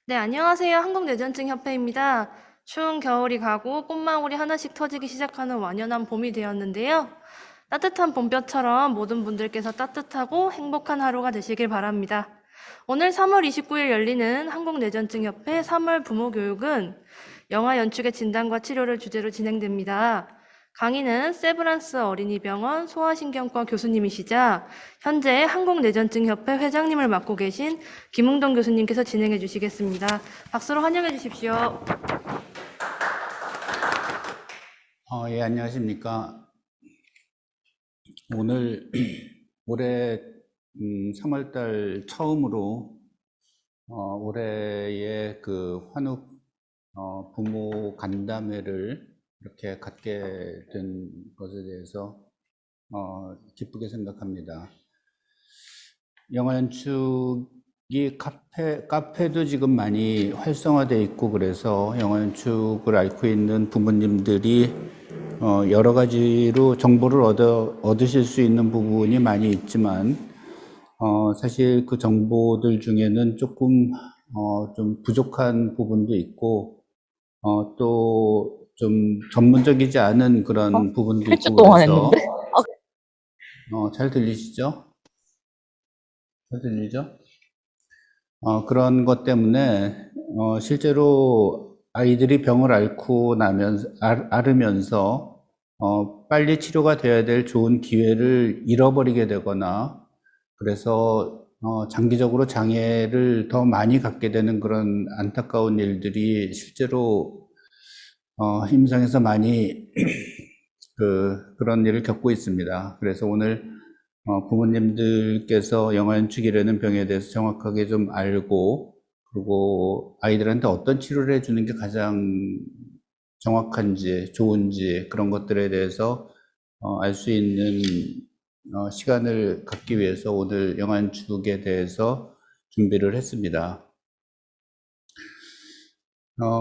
네, 안녕하세요. 한국뇌전증협회입니다. 추운 겨울이 가고 꽃망울이 하나씩 터지기 시작하는 완연한 봄이 되었는데요. 따뜻한 봄볕처럼 모든 분들께서 따뜻하고 행복한 하루가 되시길 바랍니다. 오늘 3월 29일 열리는 한국뇌전증협회 3월 부모교육은 영아 연축의 진단과 치료를 주제로 진행됩니다. 강의는 세브란스 어린이병원 소아신경과 교수님이시자 현재 한국뇌전증협회 회장님을 맡고 계신 김웅동 교수님께서 진행해 주시겠습니다. 박수로 환영해 주십시오. 예, 안녕하십니까. 오늘 올해 3월달 처음으로 올해의 그 환욱 부모 간담회를 이렇게 갖게 된 것에 대해서 기쁘게 생각합니다. 영화 연축이 카페도 지금 많이 활성화되어 있고 그래서 영화 연축을 앓고 있는 부모님들이 여러 가지로 정보를 얻으실 수 있는 부분이 많이 있지만 사실 그 정보들 중에는 조금 좀 부족한 부분도 있고 또 좀 전문적이지 않은 그런 부분도 8주 있고 동안 그래서 했는데? 잘 들리시죠? 잘 들리죠? 그런 것 때문에 실제로 아이들이 병을 앓으면서 빨리 치료가 돼야 될 좋은 기회를 잃어버리게 되거나 그래서 장기적으로 장애를 더 많이 갖게 되는 그런 안타까운 일들이 실제로 임상에서 많이 그런 일을 겪고 있습니다. 그래서 오늘 부모님들께서 영아연축이라는 병에 대해서 정확하게 좀 알고 그리고 아이들한테 어떤 치료를 해주는 게 가장 정확한지 좋은지 그런 것들에 대해서 알 수 있는 시간을 갖기 위해서 오늘 영아연축에 대해서 준비를 했습니다.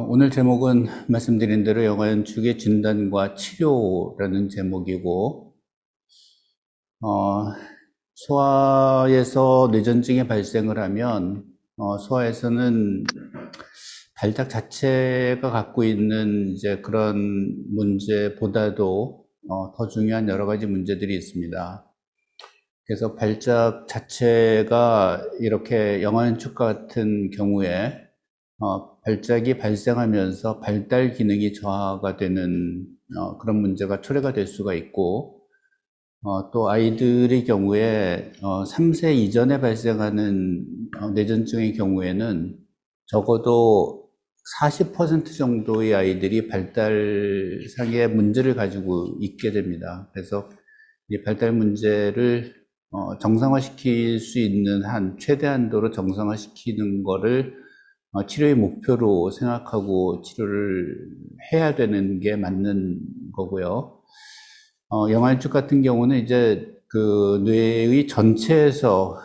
오늘 제목은 말씀드린 대로 영아연축의 진단과 치료라는 제목이고 소아에서 뇌전증이 발생을 하면 소아에서는 발작 자체가 갖고 있는 이제 그런 문제보다도 더 중요한 여러 가지 문제들이 있습니다. 그래서 발작 자체가 이렇게 영아연축 같은 경우에 발작이 발생하면서 발달 기능이 저하가 되는 그런 문제가 초래가 될 수가 있고 또 아이들의 경우에 3세 이전에 발생하는 뇌전증의 경우에는 적어도 40% 정도의 아이들이 발달상의 문제를 가지고 있게 됩니다. 그래서 이 발달 문제를 정상화시킬 수 있는 한 최대한도로 정상화시키는 거를 치료의 목표로 생각하고 치료를 해야 되는 게 맞는 거고요. 영아연축 같은 경우는 이제 그 뇌의 전체에서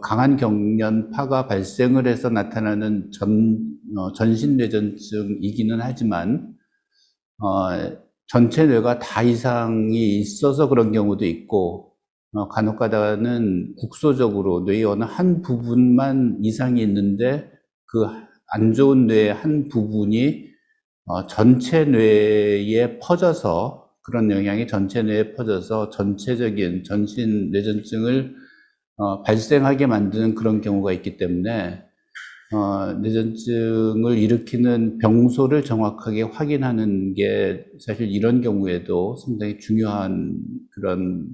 강한 경련파가 발생을 해서 나타나는 전신 뇌전증이기는 하지만 전체 뇌가 다 이상이 있어서 그런 경우도 있고 간혹 가다는 국소적으로 뇌의 어느 한 부분만 이상이 있는데 그 안 좋은 뇌의 한 부분이 전체 뇌에 퍼져서 그런 영향이 전체 뇌에 퍼져서 전체적인 전신 뇌전증을 발생하게 만드는 그런 경우가 있기 때문에 뇌전증을 일으키는 병소를 정확하게 확인하는 게 사실 이런 경우에도 상당히 중요한 그런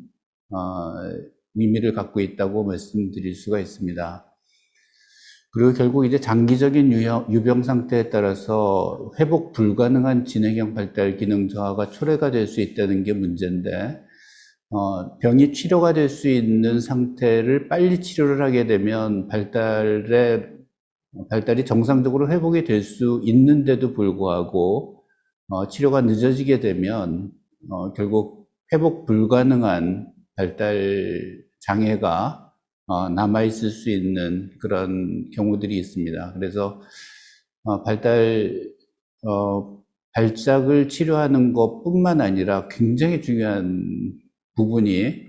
의미를 갖고 있다고 말씀드릴 수가 있습니다. 그리고 결국 이제 장기적인 유병 상태에 따라서 회복 불가능한 진행형 발달 기능 저하가 초래가 될 수 있다는 게 문제인데, 병이 치료가 될 수 있는 상태를 빨리 치료를 하게 되면 발달이 정상적으로 회복이 될 수 있는데도 불구하고, 치료가 늦어지게 되면, 결국 회복 불가능한 발달 장애가 남아있을 수 있는 그런 경우들이 있습니다. 그래서 발작을 치료하는 것뿐만 아니라 굉장히 중요한 부분이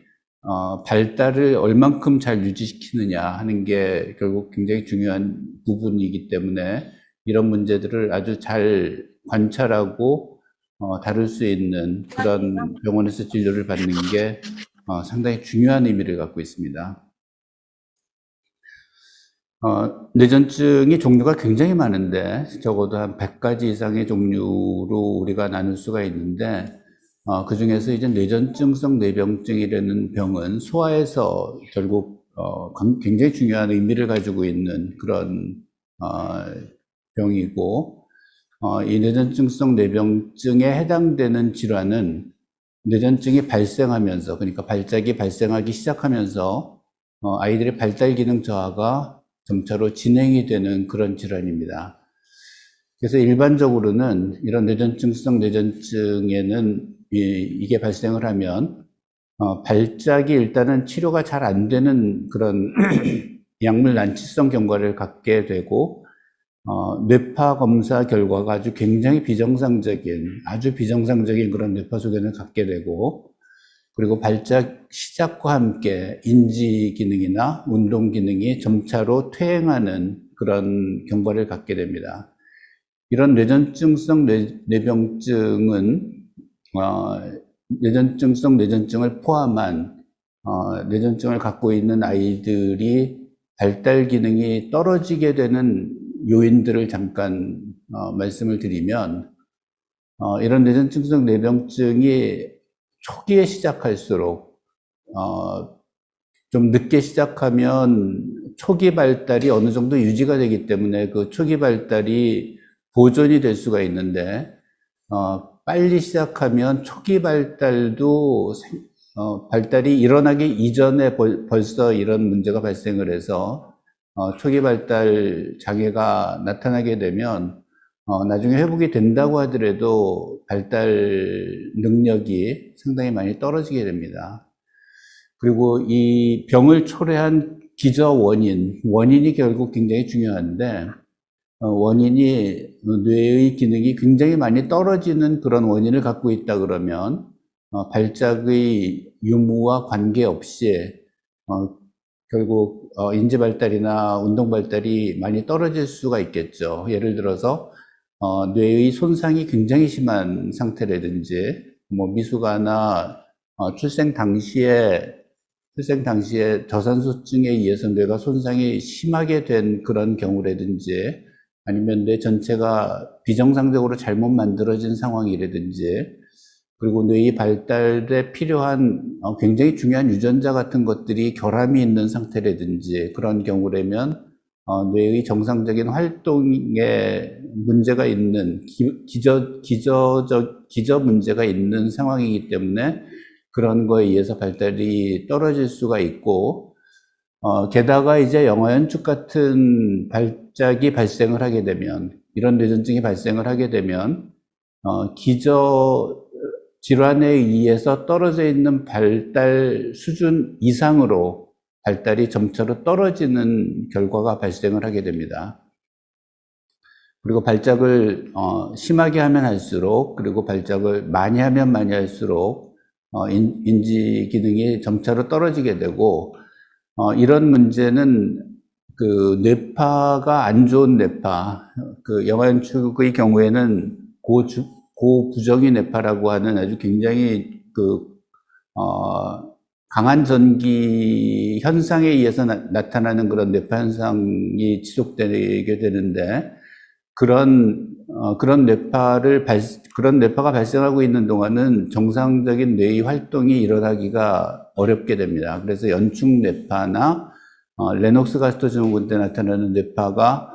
발달을 얼만큼 잘 유지시키느냐 하는 게 결국 굉장히 중요한 부분이기 때문에 이런 문제들을 아주 잘 관찰하고 다룰 수 있는 그런 병원에서 진료를 받는 게 상당히 중요한 의미를 갖고 있습니다. 뇌전증이 종류가 굉장히 많은데 적어도 한 100가지 이상의 종류로 우리가 나눌 수가 있는데 그 중에서 이제 뇌전증성 뇌병증이라는 병은 소아에서 결국 굉장히 중요한 의미를 가지고 있는 그런 병이고 이 뇌전증성 뇌병증에 해당되는 질환은 뇌전증이 발생하면서 그러니까 발작이 발생하기 시작하면서 아이들의 발달 기능 저하가 점차로 진행이 되는 그런 질환입니다. 그래서 일반적으로는 이런 뇌전증성 뇌전증에는 이게 발생을 하면 발작이 일단은 치료가 잘 안 되는 그런 약물 난치성 경과를 갖게 되고 뇌파 검사 결과가 아주 굉장히 아주 비정상적인 그런 뇌파 소견을 갖게 되고 그리고 발작 시작과 함께 인지 기능이나 운동 기능이 점차로 퇴행하는 그런 경과를 갖게 됩니다. 이런 뇌전증성 뇌병증은 뇌전증성 뇌전증을 포함한 뇌전증을 갖고 있는 아이들이 발달 기능이 떨어지게 되는 요인들을 잠깐 말씀을 드리면 이런 뇌전증성 뇌병증이 초기에 시작할수록 좀 늦게 시작하면 초기 발달이 어느 정도 유지가 되기 때문에 그 초기 발달이 보존이 될 수가 있는데 빨리 시작하면 초기 발달도 발달이 일어나기 이전에 벌써 이런 문제가 발생을 해서 초기 발달 장애가 나타나게 되면 나중에 회복이 된다고 하더라도 발달 능력이 상당히 많이 떨어지게 됩니다. 그리고 이 병을 초래한 기저 원인이 결국 굉장히 중요한데 원인이 뇌의 기능이 굉장히 많이 떨어지는 그런 원인을 갖고 있다 그러면 발작의 유무와 관계없이 결국 인지 발달이나 운동 발달이 많이 떨어질 수가 있겠죠. 예를 들어서 뇌의 손상이 굉장히 심한 상태라든지 뭐 미숙아나 출생 당시에 저산소증에 의해서 뇌가 손상이 심하게 된 그런 경우라든지 아니면 뇌 전체가 비정상적으로 잘못 만들어진 상황이라든지 그리고 뇌의 발달에 필요한 굉장히 중요한 유전자 같은 것들이 결함이 있는 상태라든지 그런 경우라면 뇌의 정상적인 활동에 문제가 있는 기저 문제가 있는 상황이기 때문에 그런 거에 의해서 발달이 떨어질 수가 있고 게다가 이제 영아연축 같은 발작이 발생을 하게 되면 이런 뇌전증이 발생을 하게 되면 기저 질환에 의해서 떨어져 있는 발달 수준 이상으로 발달이 점차로 떨어지는 결과가 발생을 하게 됩니다. 그리고 발작을 심하게 하면 할수록 그리고 발작을 많이 하면 많이 할수록 인지 기능이 점차로 떨어지게 되고 이런 문제는 그 뇌파가 안 좋은 뇌파, 그 영아연축의 경우에는 고부정의 뇌파라고 하는 아주 굉장히 강한 전기 현상에 의해서 나타나는 그런 뇌파 현상이 지속되게 되는데 그런 뇌파가 발생하고 있는 동안은 정상적인 뇌의 활동이 일어나기가 어렵게 됩니다. 그래서 연축 뇌파나 레녹스 가스터 증후군 때 나타나는 뇌파가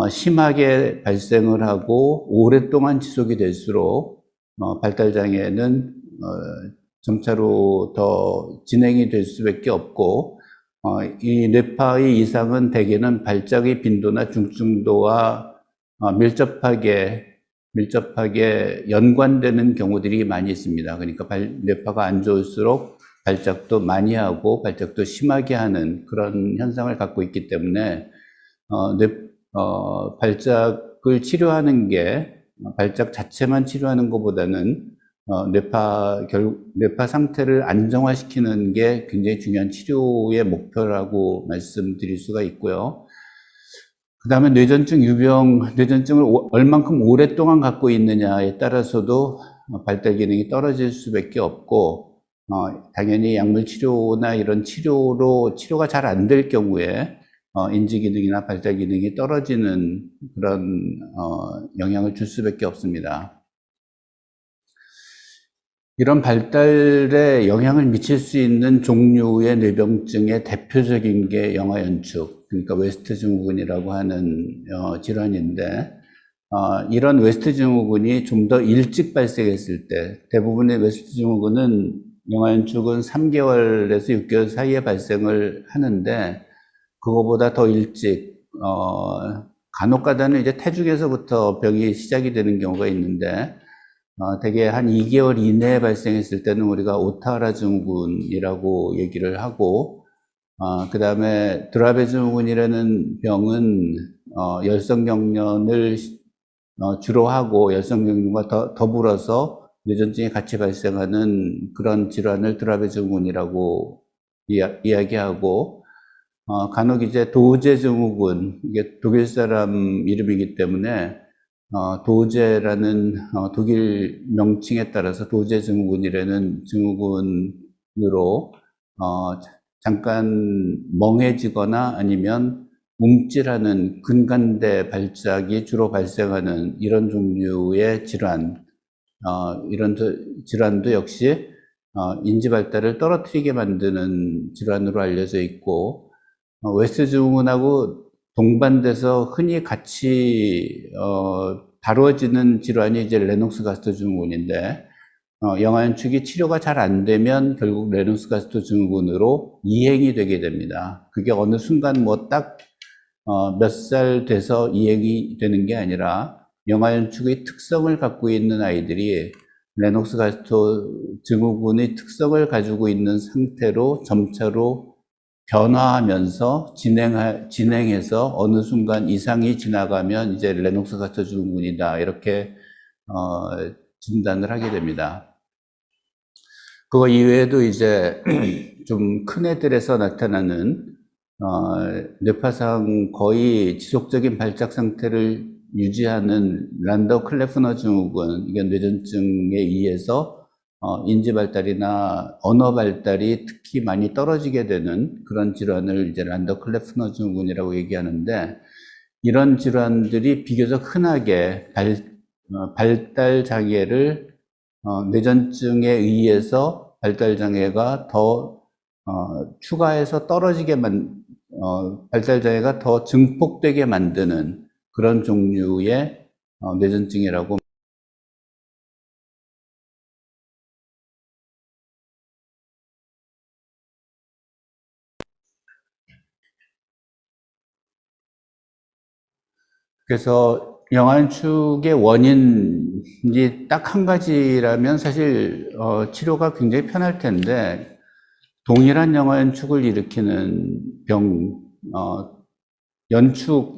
심하게 발생을 하고 오랫동안 지속이 될수록 발달 장애는 점차로 더 진행이 될 수밖에 없고 이 뇌파의 이상은 대개는 발작의 빈도나 중증도와 밀접하게 연관되는 경우들이 많이 있습니다. 그러니까 뇌파가 안 좋을수록 발작도 많이 하고 발작도 심하게 하는 그런 현상을 갖고 있기 때문에 발작을 치료하는 게 발작 자체만 치료하는 것보다는 뇌파 상태를 안정화시키는 게 굉장히 중요한 치료의 목표라고 말씀드릴 수가 있고요. 그 다음에 뇌전증을 얼만큼 오랫동안 갖고 있느냐에 따라서도 발달 기능이 떨어질 수밖에 없고, 당연히 약물 치료나 이런 치료가 잘 안 될 경우에, 인지 기능이나 발달 기능이 떨어지는 그런, 영향을 줄 수밖에 없습니다. 이런 발달에 영향을 미칠 수 있는 종류의 뇌병증의 대표적인 게 영아연축, 그러니까 웨스트 증후군이라고 하는 질환인데, 이런 웨스트 증후군이 좀 더 일찍 발생했을 때, 대부분의 웨스트 증후군은 영아연축은 3개월에서 6개월 사이에 발생을 하는데, 그거보다 더 일찍, 간혹 가다는 이제 태중에서부터 병이 시작이 되는 경우가 있는데, 대개 한 2개월 이내에 발생했을 때는 우리가 오타라 증후군이라고 얘기를 하고, 그 다음에 드라베 증후군이라는 병은, 열성경련을 주로 하고, 열성경련과 더불어서 뇌전증이 같이 발생하는 그런 질환을 드라베 증후군이라고 이야기하고, 간혹 이제 도제 증후군, 이게 독일 사람 이름이기 때문에, 도제라는 독일 명칭에 따라서 도제 증후군이라는 증후군으로 잠깐 멍해지거나 아니면 움찔하는 근간대 발작이 주로 발생하는 이런 종류의 질환, 이런 질환도 역시 인지 발달을 떨어뜨리게 만드는 질환으로 알려져 있고, 웨스트 증후군하고 동반돼서 흔히 같이 다뤄지는 질환이 이제 레녹스 가스트 증후군인데, 영아연축이 치료가 잘 안 되면 결국 레녹스 가스트 증후군으로 이행이 되게 됩니다. 그게 어느 순간 뭐 딱 몇 살 돼서 이행이 되는 게 아니라 영아연축의 특성을 갖고 있는 아이들이 레녹스 가스트 증후군의 특성을 가지고 있는 상태로 점차로 변화하면서 진행해서 어느 순간 이상이 지나가면 이제 레녹스 가스트 증후군이다, 이렇게 진단을 하게 됩니다. 그거 이외에도 이제 좀 큰 애들에서 나타나는 뇌파상 거의 지속적인 발작 상태를 유지하는 란더 클레프너 증후군, 이게 뇌전증에 의해서 인지 발달이나 언어 발달이 특히 많이 떨어지게 되는 그런 질환을 이제 란더 클레프너 증후군이라고 얘기하는데, 이런 질환들이 비교적 흔하게 발달 장애를 뇌전증에 의해서 발달 장애가 더 추가해서 발달 장애가 더 증폭되게 만드는 그런 종류의 뇌전증이라고. 그래서 영아연축의 원인이 딱 한 가지라면 사실 치료가 굉장히 편할 텐데, 동일한 영아연축을 일으키는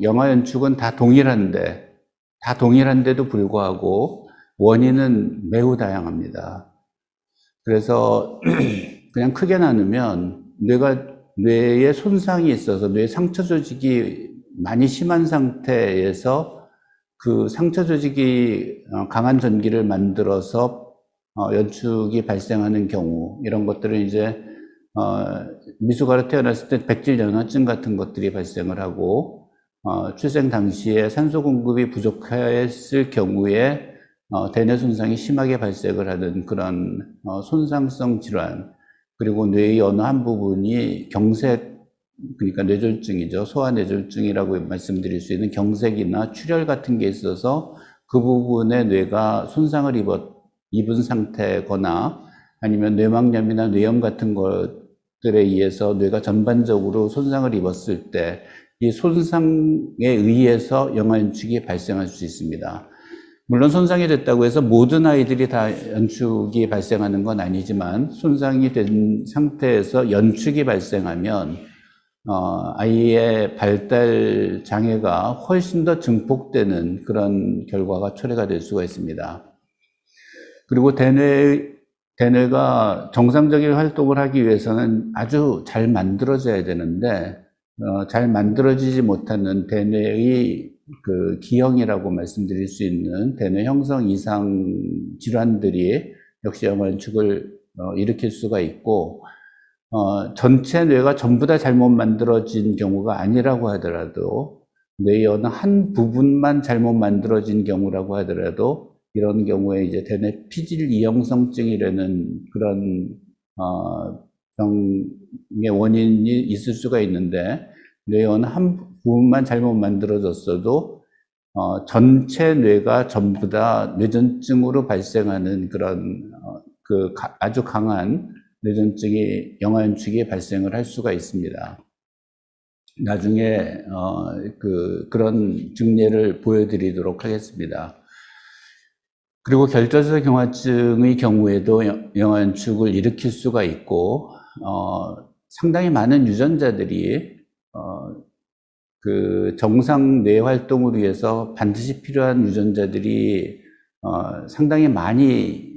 영아연축은 다 동일한데도 불구하고 원인은 매우 다양합니다. 그래서 그냥 크게 나누면 뇌에 손상이 있어서 뇌 상처 조직이 많이 심한 상태에서 그 상처 조직이 강한 전기를 만들어서 연축이 발생하는 경우, 이런 것들은 이제 미숙아로 태어났을 때 백질연화증 같은 것들이 발생을 하고, 출생 당시에 산소 공급이 부족했을 경우에 대뇌 손상이 심하게 발생을 하는 그런 손상성 질환, 그리고 뇌의 어느 한 부분이 경색, 그러니까 뇌졸중이죠. 소아뇌졸중이라고 말씀드릴 수 있는 경색이나 출혈 같은 게 있어서 그 부분에 뇌가 손상을 입은 상태거나, 아니면 뇌막염이나 뇌염 같은 것들에 의해서 뇌가 전반적으로 손상을 입었을 때, 이 손상에 의해서 영아연축이 발생할 수 있습니다. 물론 손상이 됐다고 해서 모든 아이들이 다 연축이 발생하는 건 아니지만, 손상이 된 상태에서 연축이 발생하면 아이의 발달 장애가 훨씬 더 증폭되는 그런 결과가 초래가 될 수가 있습니다. 그리고 대뇌가 정상적인 활동을 하기 위해서는 아주 잘 만들어져야 되는데, 잘 만들어지지 못하는 대뇌의 그 기형이라고 말씀드릴 수 있는 대뇌 형성 이상 질환들이 역시 영아연축을 일으킬 수가 있고, 전체 뇌가 전부 다 잘못 만들어진 경우가 아니라고 하더라도, 뇌의 어느 한 부분만 잘못 만들어진 경우라고 하더라도, 이런 경우에 이제 대뇌 피질 이형성증이라는 그런 병의 원인이 있을 수가 있는데, 뇌의 어느 한 부분만 잘못 만들어졌어도 전체 뇌가 전부 다 뇌전증으로 발생하는 그런 아주 강한 뇌전증이 영아연축이 발생을 할 수가 있습니다. 나중에 그런 증례를 보여드리도록 하겠습니다. 그리고 결절성 경화증의 경우에도 영아연축을 일으킬 수가 있고, 상당히 많은 유전자들이 그 정상 뇌 활동을 위해서 반드시 필요한 유전자들이 상당히 많이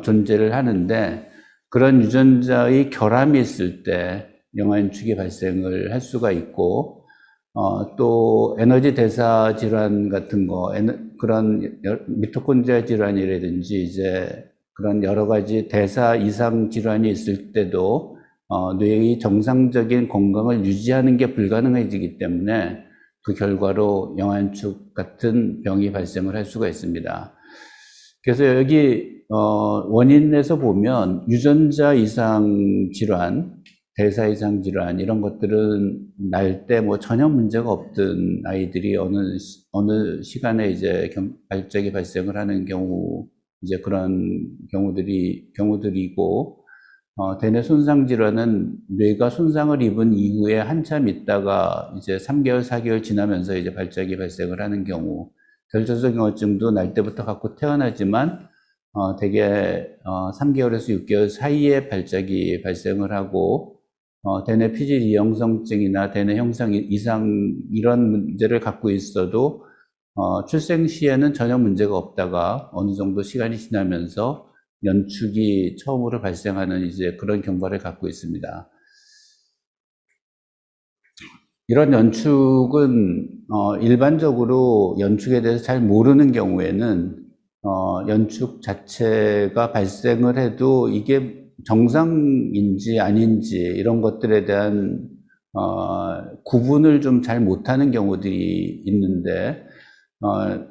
존재를 하는데, 그런 유전자의 결함이 있을 때 영아연축이 발생을 할 수가 있고, 또 에너지 대사 질환 같은 거, 그런 미토콘드리아 질환이라든지 이제 그런 여러 가지 대사 이상 질환이 있을 때도 뇌의 정상적인 건강을 유지하는 게 불가능해지기 때문에 그 결과로 영아연축 같은 병이 발생을 할 수가 있습니다. 그래서 여기 원인에서 보면 유전자 이상 질환, 대사 이상 질환 이런 것들은 날 때 뭐 전혀 문제가 없던 아이들이 어느 시간에 이제 발작이 발생을 하는 경우, 이제 그런 경우들이고, 대뇌 손상 질환은 뇌가 손상을 입은 이후에 한참 있다가 이제 3개월, 4개월 지나면서 이제 발작이 발생을 하는 경우, 결절성 경화증도 날 때부터 갖고 태어나지만 대개 3개월에서 6개월 사이에 발작이 발생을 하고, 대뇌 피질 이형성증이나 대뇌 형상 이상 이런 문제를 갖고 있어도 출생 시에는 전혀 문제가 없다가 어느 정도 시간이 지나면서 연축이 처음으로 발생하는 이제 그런 경과를 갖고 있습니다. 이런 연축은 일반적으로 연축에 대해서 잘 모르는 경우에는 연축 자체가 발생을 해도 이게 정상인지 아닌지 이런 것들에 대한 구분을 좀 잘 못하는 경우들이 있는데,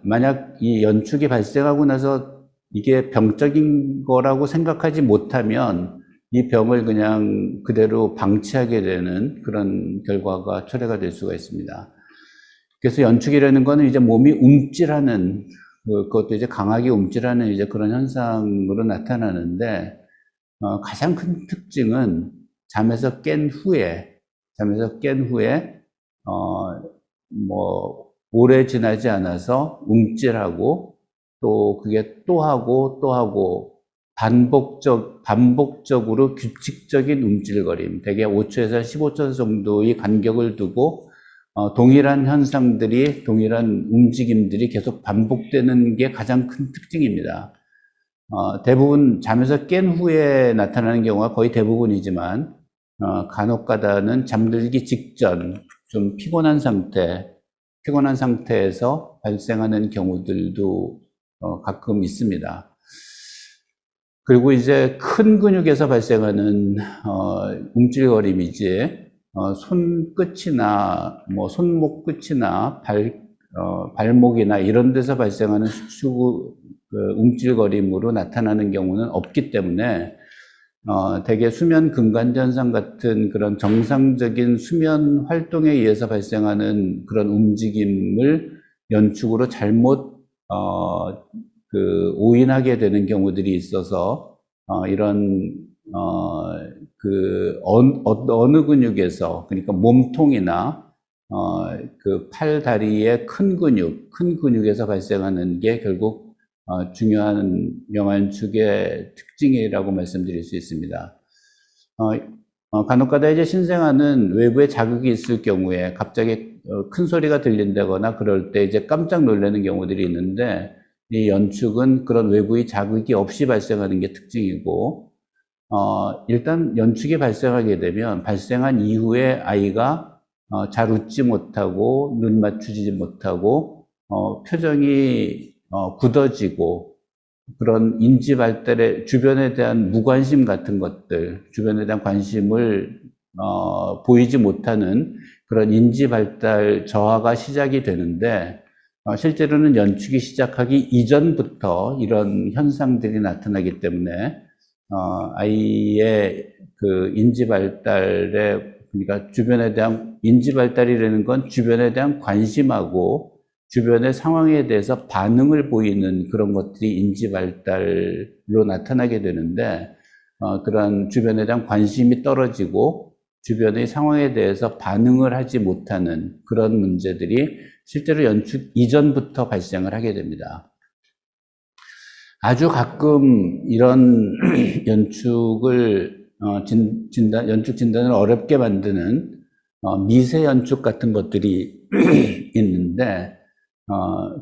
만약 이 연축이 발생하고 나서 이게 병적인 거라고 생각하지 못하면 이 병을 그냥 그대로 방치하게 되는 그런 결과가 초래가 될 수가 있습니다. 그래서 연축이라는 거는 이제 몸이 움찔하는, 그것도 이제 강하게 움찔하는 이제 그런 현상으로 나타나는데, 가장 큰 특징은 잠에서 깬 후에, 오래 지나지 않아서 움찔하고, 또 그게 또 하고, 반복적으로 규칙적인 움찔거림, 대개 5초에서 15초 정도의 간격을 두고, 동일한 현상들이, 동일한 움직임들이 계속 반복되는 게 가장 큰 특징입니다. 대부분 잠에서 깬 후에 나타나는 경우가 거의 대부분이지만, 간혹가다는 잠들기 직전, 좀 피곤한 상태에서 발생하는 경우들도 가끔 있습니다. 그리고 이제 큰 근육에서 발생하는 움찔거림이지, 손끝이나 손목 끝이나 발목이나 이런 데서 발생하는 움찔거림으로 나타나는 경우는 없기 때문에 대개 수면 근간현상 같은 그런 정상적인 수면 활동에 의해서 발생하는 그런 움직임을 연축으로 잘못 오인하게 되는 경우들이 있어서 이런 어느 근육에서, 그러니까 몸통이나 그 팔 다리의 큰 근육에서 발생하는 게 결국 중요한 영아연축의 특징이라고 말씀드릴 수 있습니다. 간혹가다 이제 신생아는 외부에 자극이 있을 경우에 갑자기 큰 소리가 들린다거나 그럴 때 이제 깜짝 놀라는 경우들이 있는데, 이 연축은 그런 외부의 자극이 없이 발생하는 게 특징이고, 일단 연축이 발생하게 되면 발생한 이후에 아이가 잘 웃지 못하고 눈 맞추지 못하고 표정이 굳어지고 그런 인지 발달에 주변에 대한 무관심 같은 것들, 주변에 대한 관심을 보이지 못하는 그런 인지 발달 저하가 시작이 되는데 실제로는 연축이 시작하기 이전부터 이런 현상들이 나타나기 때문에 아이의 그 인지 발달에 그러니까 주변에 대한 인지 발달이라는 건 주변에 대한 관심하고 주변의 상황에 대해서 반응을 보이는 그런 것들이 인지 발달로 나타나게 되는데 그런 주변에 대한 관심이 떨어지고 주변의 상황에 대해서 반응을 하지 못하는 그런 문제들이 실제로 연축 이전부터 발생을 하게 됩니다. 아주 가끔 이런 연축을 연축 진단을 어렵게 만드는 미세 연축 같은 것들이 있는데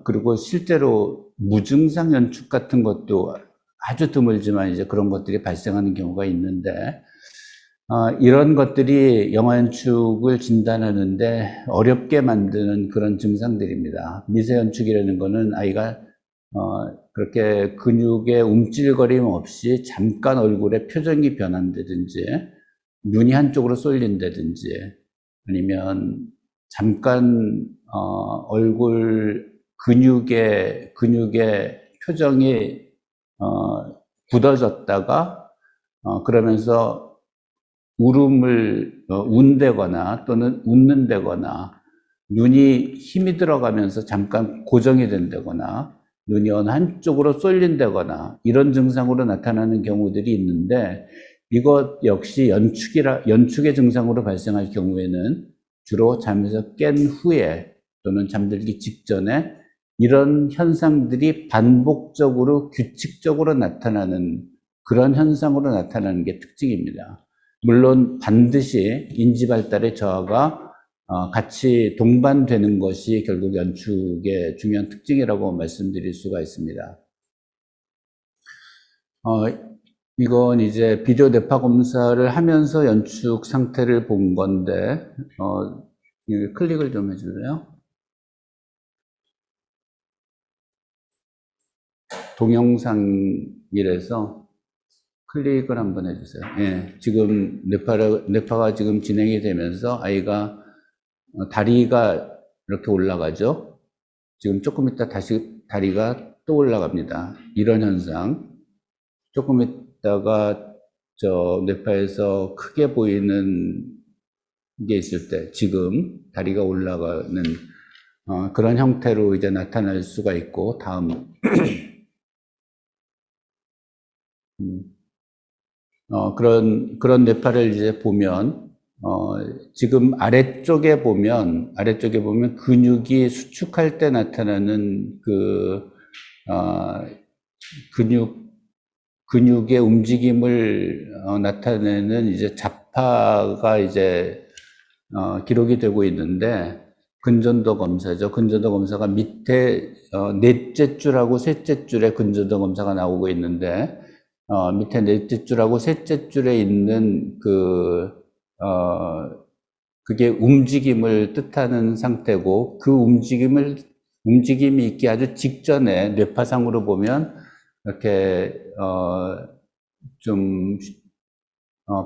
그리고 실제로 무증상 연축 같은 것도 아주 드물지만 이제 그런 것들이 발생하는 경우가 있는데 이런 것들이 영아 연축을 진단하는데 어렵게 만드는 그런 증상들입니다. 미세 연축이라는 거는 아이가 그렇게 근육의 움찔거림 없이 잠깐 얼굴에 표정이 변한다든지 눈이 한쪽으로 쏠린다든지 아니면 잠깐 얼굴 근육의 표정이 굳어졌다가 그러면서 울음을 운다거나 또는 웃는다거나 눈이 힘이 들어가면서 잠깐 고정이 된다거나 눈이 어느 한쪽으로 쏠린다거나 이런 증상으로 나타나는 경우들이 있는데 이것 역시 연축의 증상으로 발생할 경우에는 주로 잠에서 깬 후에 또는 잠들기 직전에 이런 현상들이 반복적으로 규칙적으로 나타나는 그런 현상으로 나타나는 게 특징입니다. 물론 반드시 인지 발달의 저하가 같이 동반되는 것이 결국 연축의 중요한 특징이라고 말씀드릴 수가 있습니다. 이건 이제 비디오 뇌파 검사를 하면서 연축 상태를 본 건데, 클릭을 좀 해줄래요? 동영상이라서 클릭을 한번 해주세요. 예, 지금 뇌파가 지금 진행이 되면서 아이가 다리가 이렇게 올라가죠. 지금 조금 있다 다시 다리가 또 올라갑니다. 이런 현상. 조금 있다가 저 뇌파에서 크게 보이는 게 있을 때 지금 다리가 올라가는 그런 형태로 이제 나타날 수가 있고 다음 그런 뇌파를 이제 보면 지금 아래쪽에 보면 근육이 수축할 때 나타나는 근육의 움직임을 나타내는 이제 잡파가 이제 기록이 되고 있는데 근전도 검사죠. 근전도 검사가 밑에 넷째 줄하고 셋째 줄에 근전도 검사가 나오고 있는데 밑에 넷째 줄하고 셋째 줄에 있는 그게 움직임을 뜻하는 상태고 그 움직임이 있기 아주 직전에 뇌파상으로 보면 이렇게 좀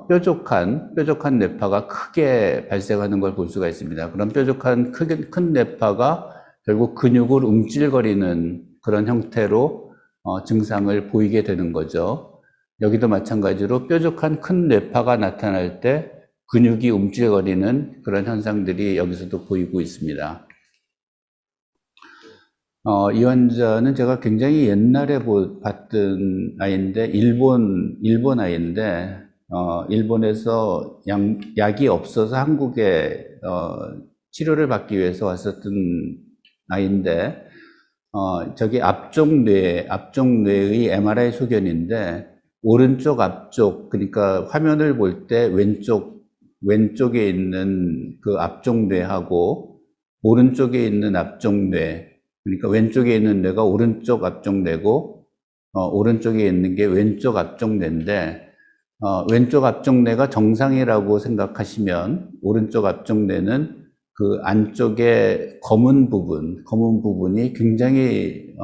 뾰족한 뇌파가 크게 발생하는 걸 볼 수가 있습니다. 그런 뾰족한 큰 뇌파가 결국 근육을 움찔거리는 그런 형태로 증상을 보이게 되는 거죠. 여기도 마찬가지로 뾰족한 큰 뇌파가 나타날 때 근육이 움찔거리는 그런 현상들이 여기서도 보이고 있습니다. 이 환자는 제가 굉장히 옛날에 봤던 아이인데, 일본 아이인데, 일본에서 약이 없어서 한국에 치료를 받기 위해서 왔었던 아이인데, 저기 앞쪽뇌의 MRI 소견인데, 오른쪽 앞쪽, 그러니까 화면을 볼 때 왼쪽에 있는 그 앞쪽뇌하고 오른쪽에 있는 앞쪽뇌, 그러니까 왼쪽에 있는 뇌가 오른쪽 앞쪽 뇌고, 오른쪽에 있는 게 왼쪽 앞쪽 뇌인데, 왼쪽 앞쪽 뇌가 정상이라고 생각하시면, 오른쪽 앞쪽 뇌는 그 안쪽에 검은 부분이 굉장히,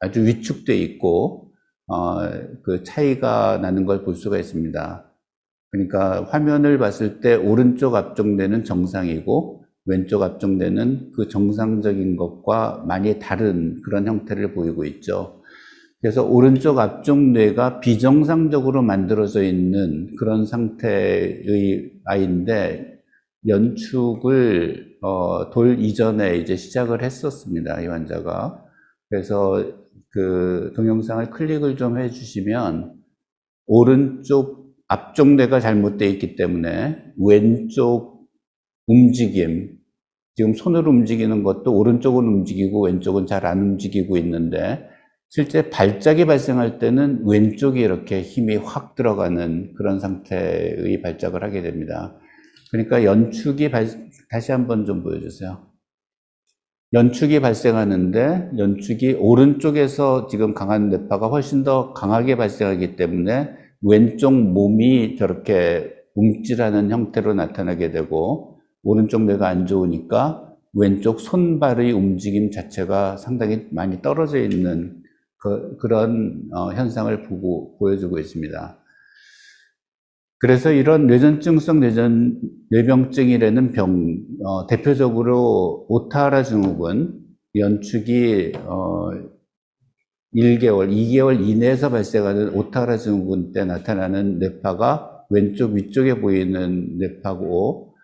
아주 위축돼 있고, 그 차이가 나는 걸 볼 수가 있습니다. 그러니까 화면을 봤을 때 오른쪽 앞쪽 뇌는 정상이고 왼쪽 앞쪽 뇌는 그 정상적인 것과 많이 다른 그런 형태를 보이고 있죠. 그래서 오른쪽 앞쪽 뇌가 비정상적으로 만들어져 있는 그런 상태의 아이인데 연축을 돌 이전에 이제 시작을 했었습니다. 이 환자가. 그래서 그 동영상을 클릭을 좀 해주시면 오른쪽 앞쪽 뇌가 잘못되어 있기 때문에 왼쪽 움직임, 지금 손을 움직이는 것도 오른쪽은 움직이고 왼쪽은 잘 안 움직이고 있는데 실제 발작이 발생할 때는 왼쪽이 이렇게 힘이 확 들어가는 그런 상태의 발작을 하게 됩니다. 그러니까 다시 한번 좀 보여주세요. 연축이 발생하는데 연축이 오른쪽에서 지금 강한 뇌파가 훨씬 더 강하게 발생하기 때문에 왼쪽 몸이 저렇게 움찔하는 형태로 나타나게 되고 오른쪽 뇌가 안 좋으니까 왼쪽 손발의 움직임 자체가 상당히 많이 떨어져 있는 그런 현상을 보여주고 있습니다. 그래서 이런 뇌전증성 뇌병증이라는 대표적으로 오타하라 증후군, 연축이 1개월, 2개월 이내에서 발생하는 오타하라 증후군 때 나타나는 뇌파가 왼쪽 위쪽에 보이는 뇌파고,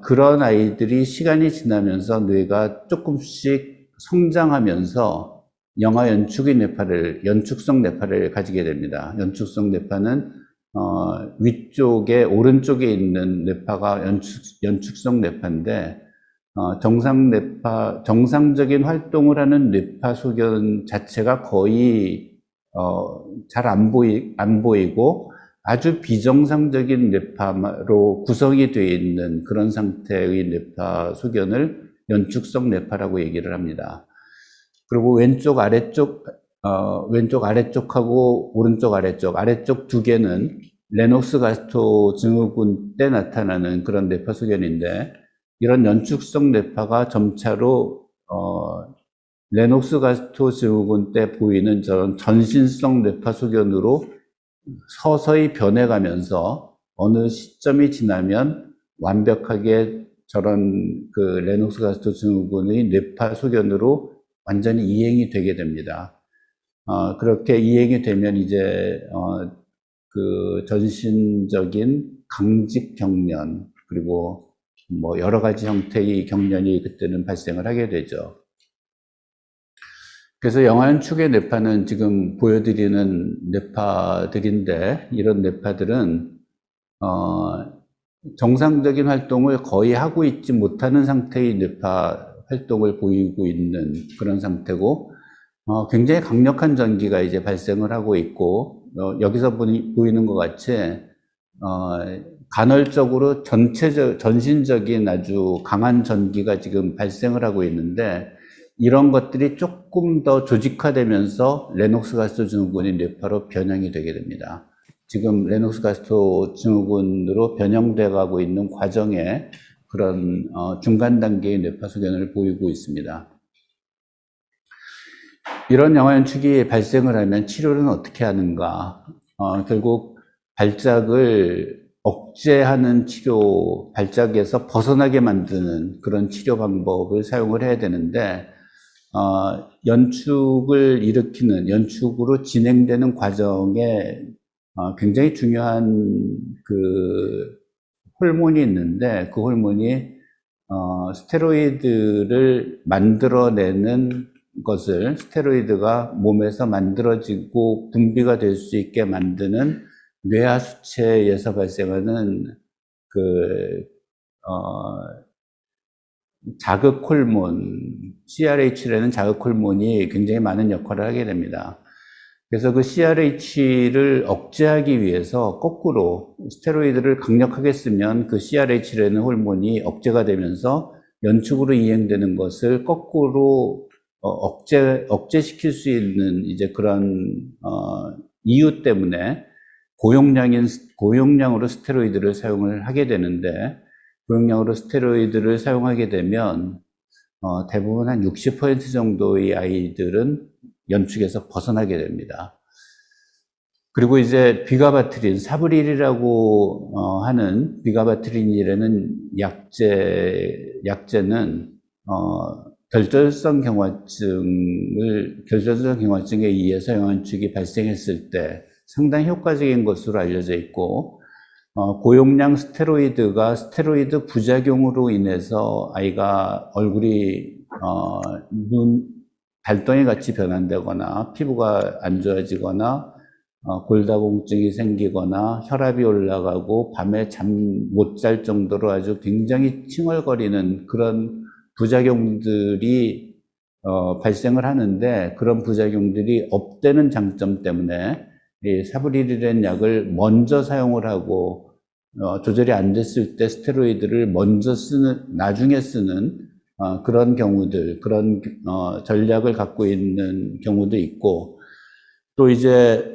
그런 아이들이 시간이 지나면서 뇌가 조금씩 성장하면서 영아 연축성 뇌파를 가지게 됩니다. 연축성 뇌파는 위쪽에 오른쪽에 있는 뇌파가 연축성 뇌파인데 정상적인 활동을 하는 뇌파 소견 자체가 거의 잘 안 보이고 아주 비정상적인 뇌파로 구성이 되어 있는 그런 상태의 뇌파 소견을 연축성 뇌파라고 얘기를 합니다. 그리고 왼쪽 아래쪽하고 오른쪽 아래쪽 두 개는 레녹스 가스토 증후군 때 나타나는 그런 뇌파 소견인데 이런 연축성 뇌파가 점차로 레녹스 가스토 증후군 때 보이는 저런 전신성 뇌파 소견으로 서서히 변해가면서 어느 시점이 지나면 완벽하게 저런 그 레녹스 가스토 증후군의 뇌파 소견으로 완전히 이행이 되게 됩니다. 그렇게 이행이 되면 이제 그 전신적인 강직 경련 그리고 뭐 여러 가지 형태의 경련이 그때는 발생을 하게 되죠. 그래서 영아연축의 뇌파는 지금 보여드리는 뇌파들인데 이런 뇌파들은 정상적인 활동을 거의 하고 있지 못하는 상태의 뇌파 활동을 보이고 있는 그런 상태고 굉장히 강력한 전기가 이제 발생을 하고 있고 여기서 보이는 것 같이 간헐적으로 전신적인 아주 강한 전기가 지금 발생을 하고 있는데 이런 것들이 조금 더 조직화되면서 레녹스 가스토 증후군이 뇌파로 변형이 되게 됩니다. 지금 레녹스 가스토 증후군으로 변형돼 가고 있는 과정에 그런 중간 단계의 뇌파 소견을 보이고 있습니다. 이런 영아연축이 발생을 하면 치료는 어떻게 하는가? 결국 발작을 억제하는 치료, 발작에서 벗어나게 만드는 그런 치료 방법을 사용을 해야 되는데 연축으로 진행되는 과정에 굉장히 중요한 그 호르몬이 있는데 그 호르몬이 스테로이드를 만들어내는 것을 스테로이드가 몸에서 만들어지고 분비가 될 수 있게 만드는 뇌하수체에서 발생하는 자극 호르몬, CRH라는 자극 호르몬이 굉장히 많은 역할을 하게 됩니다. 그래서 그 CRH를 억제하기 위해서 거꾸로 스테로이드를 강력하게 쓰면 그 CRH라는 호르몬이 억제가 되면서 연축으로 이행되는 것을 거꾸로 억제시킬 수 있는 이제 그런 이유 때문에 고용량으로 스테로이드를 사용을 하게 되는데, 고용량으로 스테로이드를 사용하게 되면 대부분 한 60% 정도의 아이들은 연축에서 벗어나게 됩니다. 그리고 이제 비가바트린, 사브릴이라고 하는 비가바트린이라는 약제는 결절성 경화증에 의해서 영양축이 발생했을 때 상당히 효과적인 것으로 알려져 있고, 고용량 스테로이드가 스테로이드 부작용으로 인해서 아이가 얼굴이 달덩이 같이 변한다거나 피부가 안 좋아지거나 골다공증이 생기거나 혈압이 올라가고 밤에 잠 못 잘 정도로 아주 굉장히 칭얼거리는 그런 부작용들이 발생을 하는데, 그런 부작용들이 없다는 장점 때문에 이 사브릴이라는 약을 먼저 사용을 하고 조절이 안 됐을 때 스테로이드를 먼저 나중에 쓰는 그런 경우들, 그런 전략을 갖고 있는 경우도 있고, 또 이제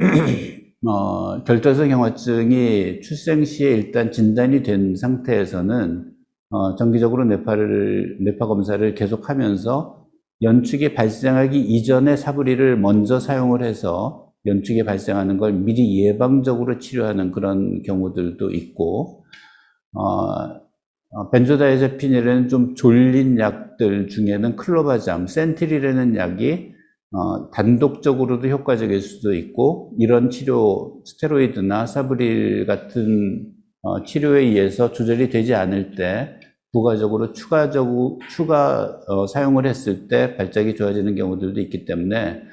결절성 경화증이 출생 시에 일단 진단이 된 상태에서는 정기적으로 뇌파 검사를 계속하면서 연축이 발생하기 이전에 사브릴을 먼저 사용을 해서 연축이 발생하는 걸 미리 예방적으로 치료하는 그런 경우들도 있고, 벤조다이아제핀이라는 좀 졸린 약들 중에는 클로바잠, 센트릴이라는 약이 단독적으로도 효과적일 수도 있고, 이런 치료, 스테로이드나 사브릴 같은 치료에 의해서 조절이 되지 않을 때 부가적으로 추가 사용을 했을 때 발작이 좋아지는 경우들도 있기 때문에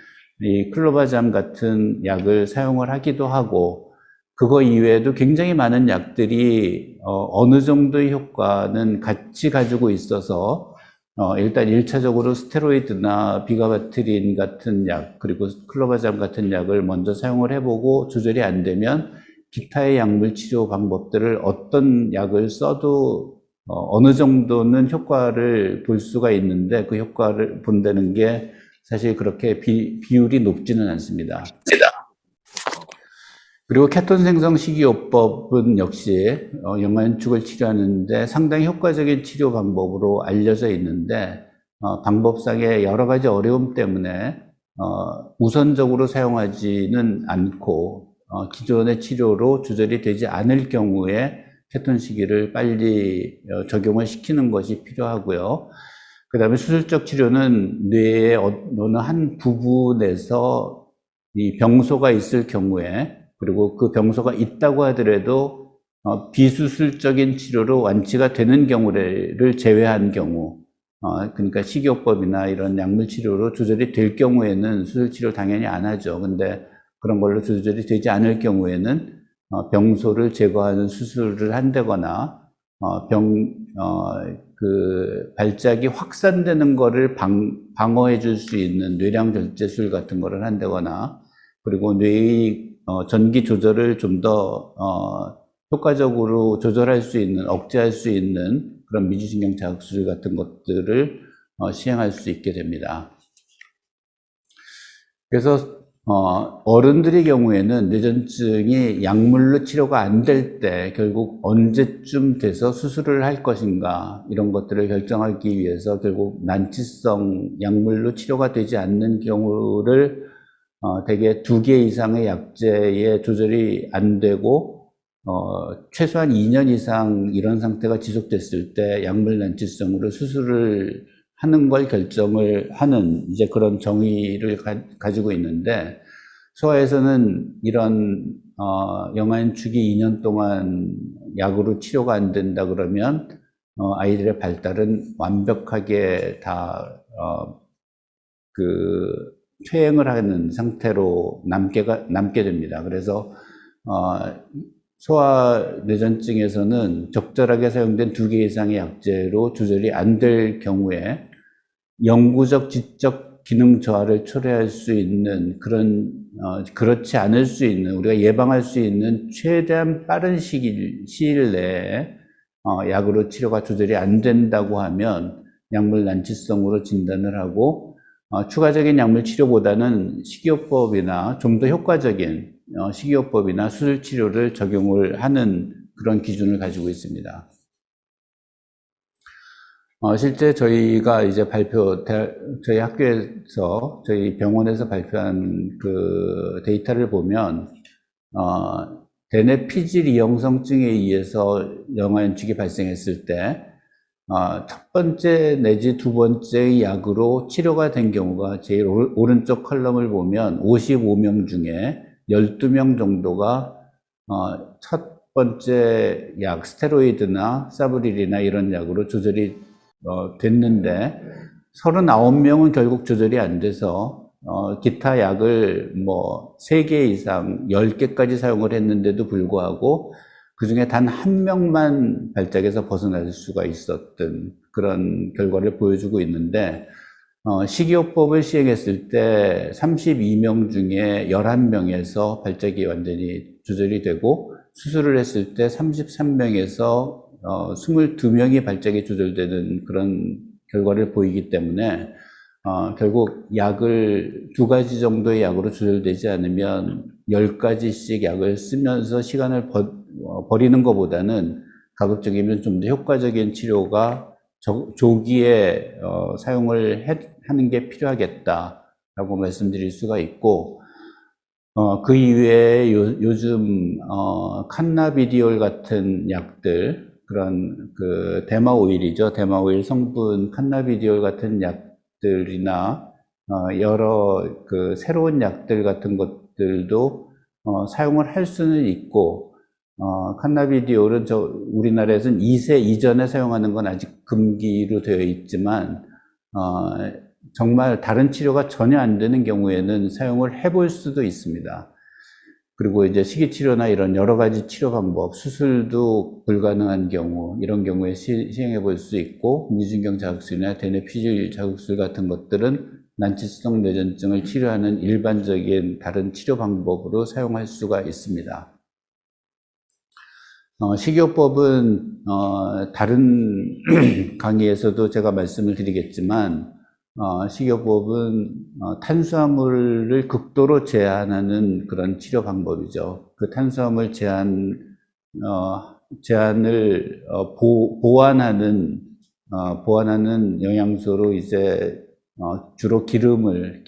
이 클로바잠 같은 약을 사용을 하기도 하고, 그거 이외에도 굉장히 많은 약들이 어느 정도의 효과는 같이 가지고 있어서 일단 1차적으로 스테로이드나 비가바트린 같은 약, 그리고 클로바잠 같은 약을 먼저 사용을 해보고 조절이 안 되면 기타의 약물 치료 방법들을 어떤 약을 써도 어느 정도는 효과를 볼 수가 있는데, 그 효과를 본다는 게 사실 그렇게 비율이 높지는 않습니다. 그리고 케톤 생성 식이요법은 역시 영양축을 치료하는데 상당히 효과적인 치료 방법으로 알려져 있는데, 방법상의 여러 가지 어려움 때문에 우선적으로 사용하지는 않고 기존의 치료로 조절이 되지 않을 경우에 케톤 식이를 빨리 적용을 시키는 것이 필요하고요. 그 다음에 수술적 치료는 뇌의 어느 한 부분에서 이 병소가 있을 경우에, 그리고 그 병소가 있다고 하더라도 비수술적인 치료로 완치가 되는 경우를 제외한 경우, 그러니까 식이요법이나 이런 약물 치료로 조절이 될 경우에는 수술 치료 당연히 안 하죠. 근데 그런 걸로 조절이 되지 않을 경우에는 병소를 제거하는 수술을 한다거나 발작이 확산되는 거를 방어해 줄 수 있는 뇌량 절제술 같은 거를 한다거나, 그리고 뇌의 전기 조절을 좀 더 효과적으로 조절할 수 있는, 억제할 수 있는 그런 미주신경 자극술 같은 것들을 시행할 수 있게 됩니다. 그래서 어른들의 경우에는 뇌전증이 약물로 치료가 안 될 때 결국 언제쯤 돼서 수술을 할 것인가, 이런 것들을 결정하기 위해서 결국 난치성 약물로 치료가 되지 않는 경우를 대개 2개 이상의 약제에 조절이 안 되고 최소한 2년 이상 이런 상태가 지속됐을 때 약물 난치성으로 수술을 하는 걸 결정을 하는 이제 그런 정의를 가지고 있는데, 소아에서는 이런 영양축이 2년 동안 약으로 치료가 안 된다 그러면 아이들의 발달은 완벽하게 다 퇴행을 하는 상태로 남게 됩니다. 그래서 소아뇌전증에서는 적절하게 사용된 2개 이상의 약제로 조절이 안 될 경우에 영구적 지적 기능 저하를 초래할 수 있는 그렇지 않을 수 있는, 우리가 예방할 수 있는 최대한 빠른 시일 내에 약으로 치료가 조절이 안 된다고 하면 약물 난치성으로 진단을 하고 추가적인 약물 치료보다는 식이요법이나 좀 더 효과적인 식이요법이나 수술 치료를 적용을 하는 그런 기준을 가지고 있습니다. 실제 저희가 이제 저희 학교에서, 저희 병원에서 발표한 그 데이터를 보면, 대뇌 피질 이형성증에 의해서 영아연축이 발생했을 때, 첫 번째 내지 두 번째 약으로 치료가 된 경우가 제일 오른쪽 컬럼을 보면 55명 중에 12명 정도가, 첫 번째 약, 스테로이드나 사브릴이나 이런 약으로 조절이 됐는데 39명은 결국 조절이 안 돼서 기타 약을 뭐 3개 이상 10개까지 사용을 했는데도 불구하고 그 중에 단 한 명만 발작에서 벗어날 수가 있었던 그런 결과를 보여주고 있는데 식이요법을 시행했을 때 32명 중에 11명에서 발작이 완전히 조절이 되고 수술을 했을 때 33명에서 22명이 발작이 조절되는 그런 결과를 보이기 때문에 결국 약을 2가지 정도의 약으로 조절되지 않으면 10가지씩 약을 쓰면서 시간을 버리는 것보다는 가급적이면 좀 더 효과적인 치료가 조기에 사용을 하는 게 필요하겠다라고 말씀드릴 수가 있고 그 이외에 요즘 칸나비디올 같은 약들, 그런 그 대마오일이죠. 대마오일 성분 칸나비디올 같은 약들이나 여러 그 새로운 약들 같은 것들도 사용을 할 수는 있고 칸나비디올은 우리나라에서는 2세 이전에 사용하는 건 아직 금기로 되어 있지만 정말 다른 치료가 전혀 안 되는 경우에는 사용을 해볼 수도 있습니다. 그리고 이제 식이치료나 이런 여러 가지 치료 방법, 수술도 불가능한 경우, 이런 경우에 시행해 볼 수 있고, 미중경 자극술이나 대뇌 피질 자극술 같은 것들은 난치성 뇌전증을 치료하는 일반적인 다른 치료 방법으로 사용할 수가 있습니다. 식이요법은 다른 강의에서도 제가 말씀을 드리겠지만 식이요법은 탄수화물을 극도로 제한하는 그런 치료 방법이죠. 그 탄수화물 제한을 보완하는 영양소로 이제 주로 기름을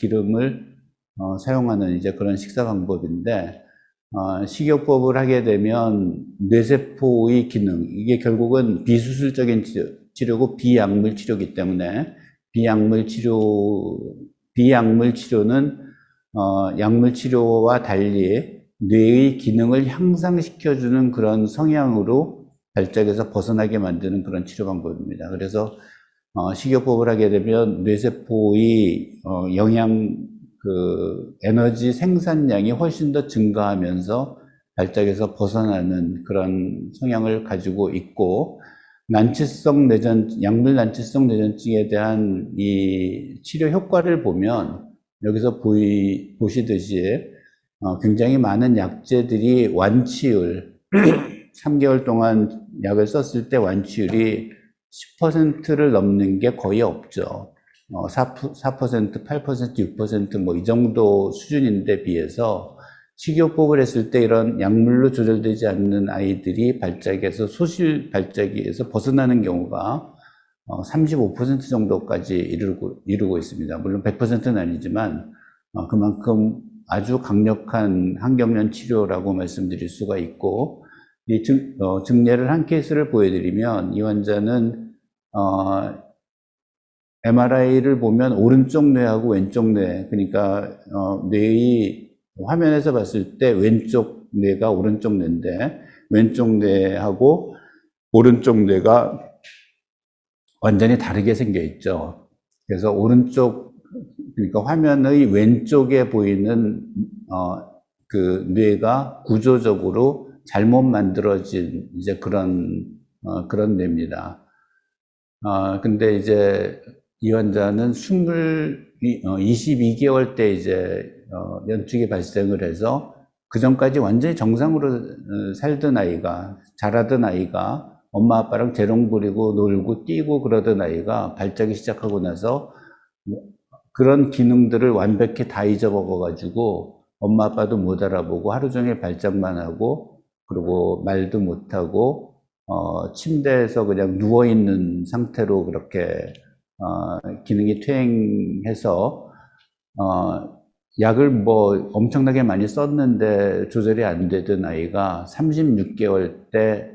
사용하는 이제 그런 식사 방법인데 식이요법을 하게 되면 뇌세포의 기능, 이게 결국은 비수술적인 치료고 비약물 치료이기 때문에 비약물 치료는 약물 치료와 달리 뇌의 기능을 향상시켜주는 그런 성향으로 발작에서 벗어나게 만드는 그런 치료 방법입니다. 그래서 식이요법을 하게 되면 뇌세포의 에너지 생산량이 훨씬 더 증가하면서 발작에서 벗어나는 그런 성향을 가지고 있고, 약물 난치성 뇌전증에 대한 이 치료 효과를 보면, 여기서 보시듯이, 굉장히 많은 약제들이 완치율, 3개월 동안 약을 썼을 때 완치율이 10%를 넘는 게 거의 없죠. 4%, 8%, 6% 뭐 이 정도 수준인데 비해서 식이요법을 했을 때 이런 약물로 조절되지 않는 아이들이 소실 발작에서 벗어나는 경우가 35% 정도까지 이루고 있습니다. 물론 100%는 아니지만 그만큼 아주 강력한 항경련 치료라고 말씀드릴 수가 있고, 이 증례를 한 케이스를 보여드리면 이 환자는 MRI를 보면 오른쪽 뇌하고 왼쪽 뇌, 그러니까 뇌의 화면에서 봤을 때 왼쪽 뇌가 오른쪽 뇌인데 왼쪽 뇌하고 오른쪽 뇌가 완전히 다르게 생겨 있죠. 그래서 그러니까 화면의 왼쪽에 보이는 그 뇌가 구조적으로 잘못 만들어진 이제 그런 뇌입니다. 근데 이제 이 환자는 22개월 때 이제 연축이 발생을 해서 그 전까지 완전히 정상으로 자라던 아이가 엄마 아빠랑 재롱 부리고 놀고 뛰고 그러던 아이가 발작이 시작하고 나서 그런 기능들을 완벽히 다 잊어먹어가지고 엄마 아빠도 못 알아보고 하루 종일 발작만 하고 그리고 말도 못하고 침대에서 그냥 누워있는 상태로 그렇게 기능이 퇴행해서 약을 뭐 엄청나게 많이 썼는데 조절이 안 되던 아이가 36개월 때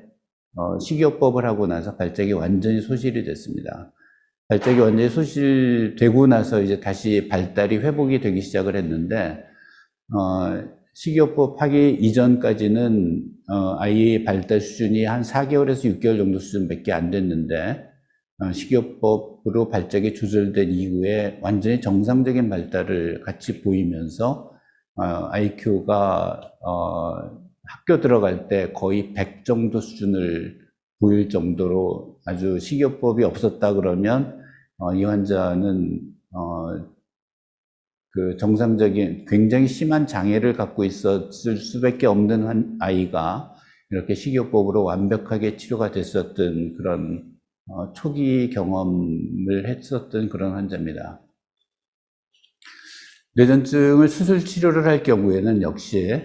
식이요법을 하고 나서 발작이 완전히 소실이 됐습니다. 발작이 완전히 소실되고 나서 이제 다시 발달이 회복이 되기 시작을 했는데, 식이요법 하기 이전까지는, 아이의 발달 수준이 한 4개월에서 6개월 정도 수준밖에 안 됐는데, 식이요법으로 발작이 조절된 이후에 완전히 정상적인 발달을 같이 보이면서, IQ가, 학교 들어갈 때 거의 100 정도 수준을 보일 정도로 아주 식이요법이 없었다 그러면 이 환자는 그 정상적인 굉장히 심한 장애를 갖고 있었을 수밖에 없는 아이가 이렇게 식이요법으로 완벽하게 치료가 됐었던 그런 초기 경험을 했었던 그런 환자입니다. 뇌전증을 수술 치료를 할 경우에는 역시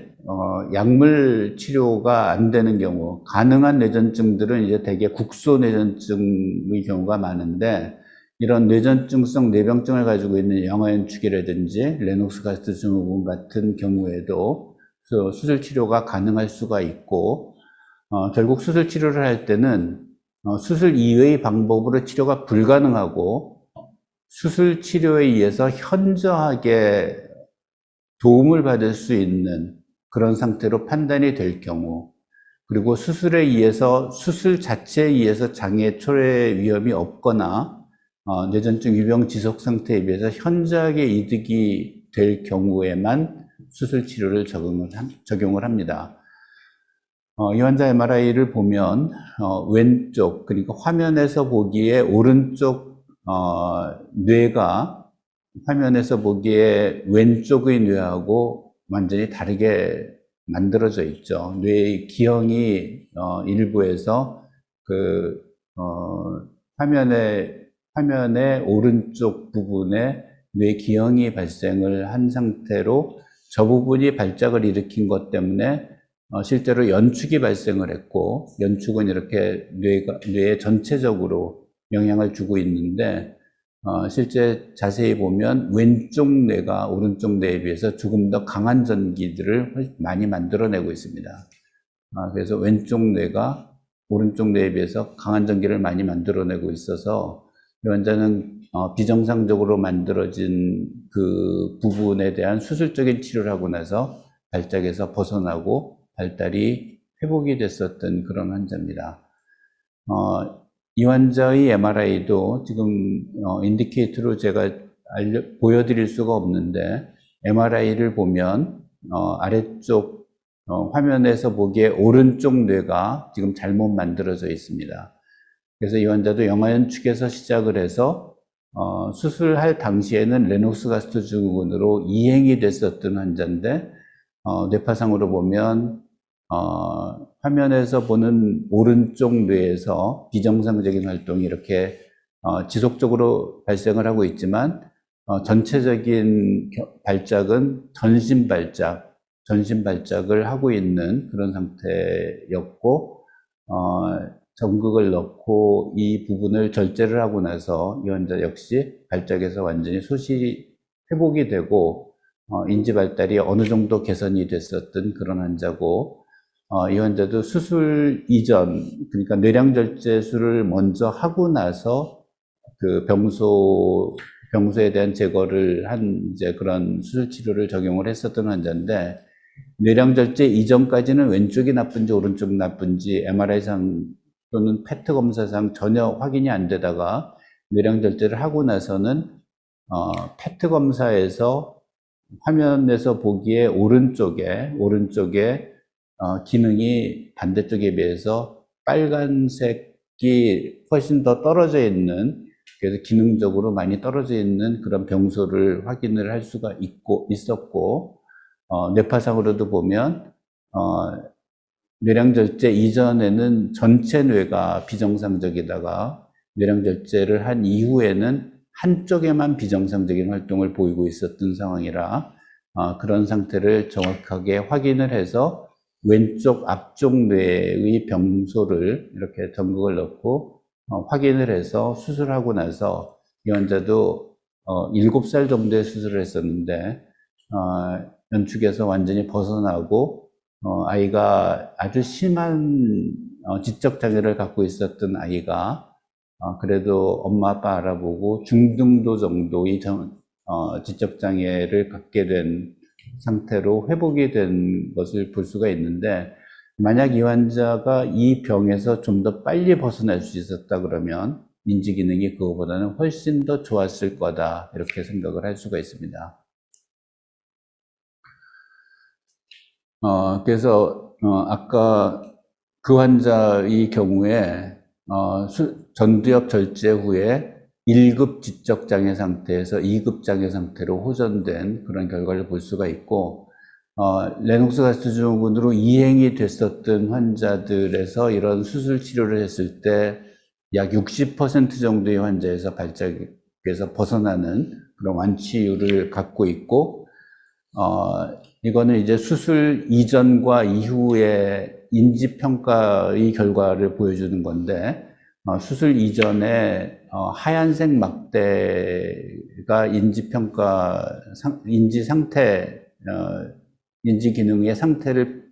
약물 치료가 안 되는 경우, 가능한 뇌전증들은 이제 대개 국소 뇌전증의 경우가 많은데, 이런 뇌전증성 뇌병증을 가지고 있는 영아연축이라든지 레녹스 가스트 증후군 같은 경우에도 수술 치료가 가능할 수가 있고, 결국 수술 치료를 할 때는 수술 이외의 방법으로 치료가 불가능하고, 수술 치료에 의해서 현저하게 도움을 받을 수 있는 그런 상태로 판단이 될 경우, 그리고 수술에 의해서 수술 자체에 의해서 장애 초래 위험이 없거나 뇌전증 유병 지속 상태에 비해서 현저하게 이득이 될 경우에만 수술 치료를 적용을 합니다. 이 환자 MRI를 보면 왼쪽, 그러니까 화면에서 보기에 오른쪽 뇌가 화면에서 보기에 왼쪽의 뇌하고 완전히 다르게 만들어져 있죠. 뇌의 기형이 일부에서 그 화면의 오른쪽 부분에 뇌 기형이 발생을 한 상태로 저 부분이 발작을 일으킨 것 때문에 실제로 연축이 발생을 했고, 연축은 이렇게 뇌에 전체적으로 영향을 주고 있는데, 실제 자세히 보면 왼쪽 뇌가 오른쪽 뇌에 비해서 조금 더 강한 전기들을 많이 만들어내고 있습니다. 그래서 왼쪽 뇌가 오른쪽 뇌에 비해서 강한 전기를 많이 만들어내고 있어서 이 환자는 비정상적으로 만들어진 그 부분에 대한 수술적인 치료를 하고 나서 발작에서 벗어나고 발달이 회복이 됐었던 그런 환자입니다. 이 환자의 MRI도 지금 인디케이터로 제가 보여드릴 수가 없는데, MRI를 보면 아래쪽 화면에서 보기에 오른쪽 뇌가 지금 잘못 만들어져 있습니다. 그래서 이 환자도 영아연축에서 시작을 해서 수술할 당시에는 레녹스 가스트 증후군으로 이행이 됐었던 환자인데, 뇌파상으로 보면 화면에서 보는 오른쪽 뇌에서 비정상적인 활동이 이렇게 지속적으로 발생을 하고 있지만, 전체적인 발작은 전신 발작을 하고 있는 그런 상태였고, 전극을 넣고 이 부분을 절제를 하고 나서 이 환자 역시 발작에서 완전히 회복이 되고, 인지 발달이 어느 정도 개선이 됐었던 그런 환자고, 이 환자도 수술 이전, 그러니까 뇌량절제술을 먼저 하고 나서 그 병소에 대한 제거를 한 이제 그런 수술 치료를 적용을 했었던 환자인데, 뇌량절제 이전까지는 왼쪽이 나쁜지 오른쪽이 나쁜지 MRI상 또는 페트 검사상 전혀 확인이 안 되다가 뇌량절제를 하고 나서는 페트 검사에서 화면에서 보기에 오른쪽에 기능이 반대쪽에 비해서 빨간색이 훨씬 더 떨어져 있는, 그래서 기능적으로 많이 떨어져 있는 그런 병소를 확인을 할 수가 있었고, 뇌파상으로도 보면 뇌량절제 이전에는 전체 뇌가 비정상적이다가 뇌량절제를 한 이후에는 한쪽에만 비정상적인 활동을 보이고 있었던 상황이라 그런 상태를 정확하게 확인을 해서 왼쪽 앞쪽 뇌의 병소를 이렇게 전극을 넣고 확인을 해서 수술하고 나서 이 환자도 7살 정도의 수술을 했었는데 연축에서 완전히 벗어나고 아이가 아주 심한 지적 장애를 갖고 있었던 아이가 그래도 엄마 아빠 알아보고 중등도 정도의 지적 장애를 갖게 된 상태로 회복이 된 것을 볼 수가 있는데, 만약 이 환자가 이 병에서 좀 더 빨리 벗어날 수 있었다 그러면 인지 기능이 그거보다는 훨씬 더 좋았을 거다, 이렇게 생각을 할 수가 있습니다. 그래서 아까 그 환자의 경우에 전두엽 절제 후에 1급 지적장애 상태에서 2급 장애 상태로 호전된 그런 결과를 볼 수가 있고, 레녹스 가스트 증후군으로 이행이 됐었던 환자들에서 이런 수술 치료를 했을 때 약 60% 정도의 환자에서 발작에서 벗어나는 그런 완치율을 갖고 있고, 이거는 이제 수술 이전과 이후의 인지평가의 결과를 보여주는 건데, 수술 이전에 하얀색 막대가 인지평가, 인지 상태, 인지 기능의 상태를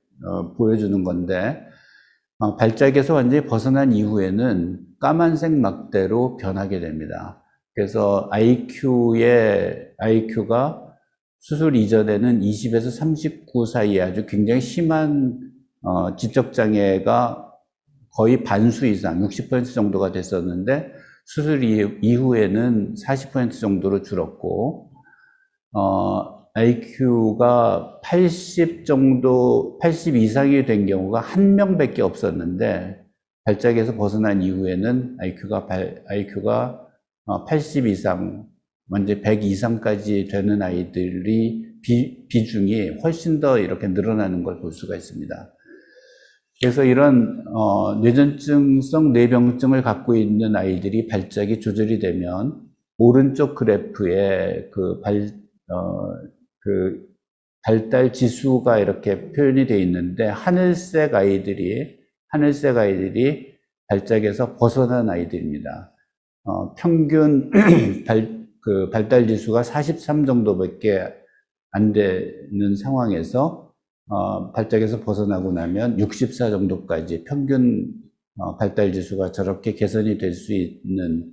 보여주는 건데, 발작에서 완전히 벗어난 이후에는 까만색 막대로 변하게 됩니다. 그래서 IQ가 수술 이전에는 20에서 39 사이에 아주 굉장히 심한 지적장애가 거의 반수 이상, 60% 정도가 됐었는데, 수술 이후에는 40% 정도로 줄었고, IQ가 80 정도, 80 이상이 된 경우가 한 명밖에 없었는데, 발작에서 벗어난 이후에는 IQ가 80 이상, 먼저 100 이상까지 되는 아이들이 비중이 훨씬 더 이렇게 늘어나는 걸 볼 수가 있습니다. 그래서 이런 뇌전증성 뇌병증을 갖고 있는 아이들이 발작이 조절이 되면 오른쪽 그래프에 그 발달 지수가 이렇게 표현이 되어 있는데, 하늘색 아이들이 발작에서 벗어난 아이들입니다. 평균 발달 지수가 43 정도밖에 안 되는 상황에서 발작에서 벗어나고 나면 64 정도까지 평균 발달 지수가 저렇게 개선이 될 수 있는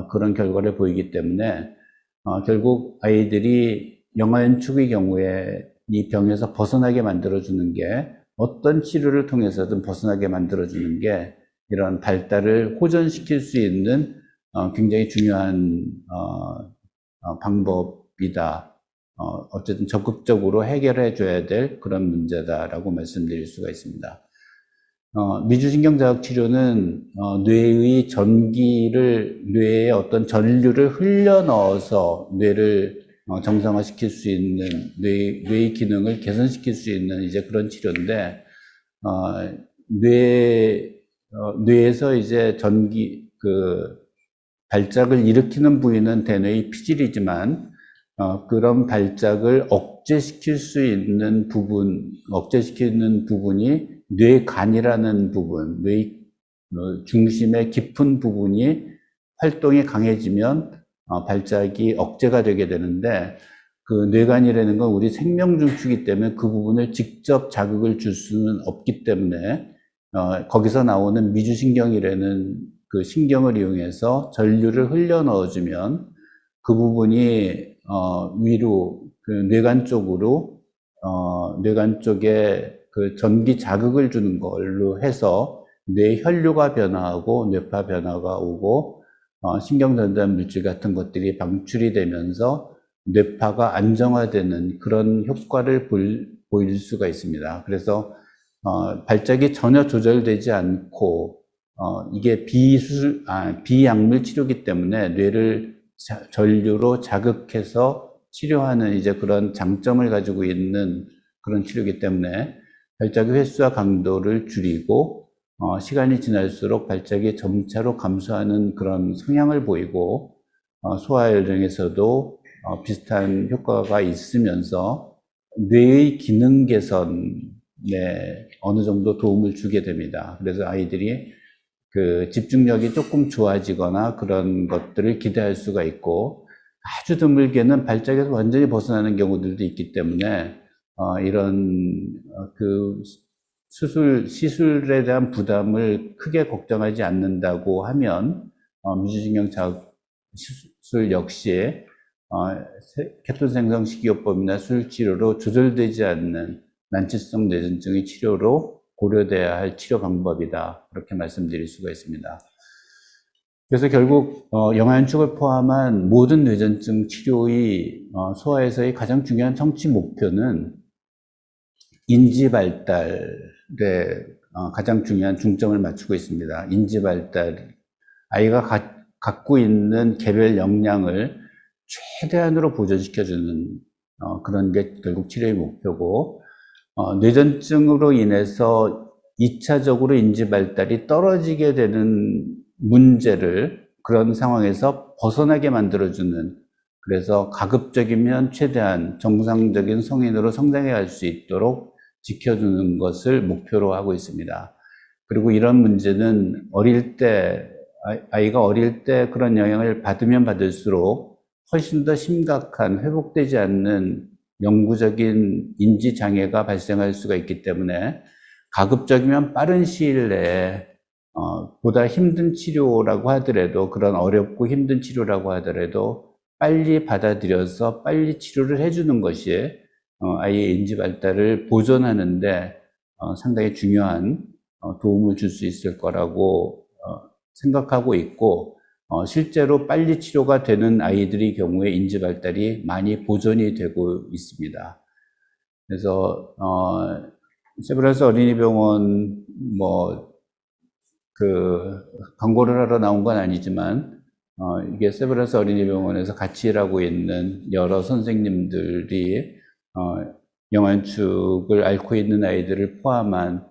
그런 결과를 보이기 때문에 결국 아이들이 영아연축의 경우에 이 병에서 벗어나게 만들어주는 게, 어떤 치료를 통해서든 벗어나게 만들어주는 게 이런 발달을 호전시킬 수 있는 굉장히 중요한 방법이다. 어쨌든 적극적으로 해결해 줘야 될 그런 문제다라고 말씀드릴 수가 있습니다. 미주신경자극 치료는 뇌의 뇌에 어떤 전류를 흘려 넣어서 뇌를 정상화시킬 수 있는, 뇌의 기능을 개선시킬 수 있는 이제 그런 치료인데, 뇌에서 이제 발작을 일으키는 부위는 대뇌의 피질이지만, 그런 발작을 억제시키는 부분이 뇌간이라는 부분, 뇌 중심의 깊은 부분이 활동이 강해지면 발작이 억제가 되게 되는데, 그 뇌간이라는 건 우리 생명 중추이기 때문에 그 부분을 직접 자극을 줄 수는 없기 때문에 거기서 나오는 미주신경이라는 그 신경을 이용해서 전류를 흘려 넣어주면 그 부분이 위로 그 뇌간 쪽에 그 전기 자극을 주는 걸로 해서 뇌 혈류가 변화하고 뇌파 변화가 오고 신경전달 물질 같은 것들이 방출이 되면서 뇌파가 안정화되는 그런 효과를 보일 수가 있습니다. 그래서 발작이 전혀 조절되지 않고 이게 비약물 치료이기 때문에 뇌를 전류로 자극해서 치료하는 이제 그런 장점을 가지고 있는 그런 치료이기 때문에 발작의 횟수와 강도를 줄이고 시간이 지날수록 발작이 점차로 감소하는 그런 성향을 보이고 소아혈증에서도 비슷한 효과가 있으면서 뇌의 기능 개선에 어느 정도 도움을 주게 됩니다. 그래서 아이들이 그 집중력이 조금 좋아지거나 그런 것들을 기대할 수가 있고, 아주 드물게는 발작에서 완전히 벗어나는 경우들도 있기 때문에 이런 그 시술에 대한 부담을 크게 걱정하지 않는다고 하면 미주신경 자극 시술 역시 케톤 생성 식이요법이나 수술 치료로 조절되지 않는 난치성 뇌전증의 치료로 고려돼야 할 치료 방법이다. 그렇게 말씀드릴 수가 있습니다. 그래서 결국 영아연축을 포함한 모든 뇌전증 치료의 소아에서의 가장 중요한 청취 목표는 인지 발달에 가장 중요한 중점을 맞추고 있습니다. 인지 발달, 아이가 갖고 있는 개별 역량을 최대한으로 보존시켜주는 그런 게 결국 치료의 목표고, 뇌전증으로 인해서 2차적으로 인지 발달이 떨어지게 되는 문제를 그런 상황에서 벗어나게 만들어주는, 그래서 가급적이면 최대한 정상적인 성인으로 성장해 갈 수 있도록 지켜주는 것을 목표로 하고 있습니다. 그리고 이런 문제는 아이가 어릴 때 그런 영향을 받으면 받을수록 훨씬 더 심각한 회복되지 않는 영구적인 인지 장애가 발생할 수가 있기 때문에 가급적이면 빠른 시일 내에 보다 힘든 치료라고 하더라도, 그런 어렵고 힘든 치료라고 하더라도 빨리 받아들여서 빨리 치료를 해주는 것이 아이의 인지 발달을 보존하는데 상당히 중요한 도움을 줄 수 있을 거라고 생각하고 있고, 실제로 빨리 치료가 되는 아이들의 경우에 인지 발달이 많이 보존이 되고 있습니다. 그래서 세브란스 어린이병원 광고를 하러 나온 건 아니지만 이게 세브란스 어린이병원에서 같이 일하고 있는 여러 선생님들이 영아연축을 앓고 있는 아이들을 포함한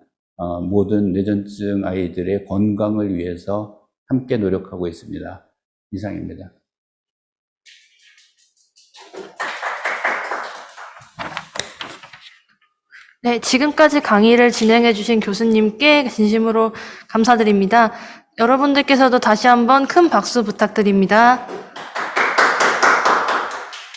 모든 뇌전증 아이들의 건강을 위해서 함께 노력하고 있습니다. 이상입니다. 네, 지금까지 강의를 진행해 주신 교수님께 진심으로 감사드립니다. 여러분들께서도 다시 한번 큰 박수 부탁드립니다.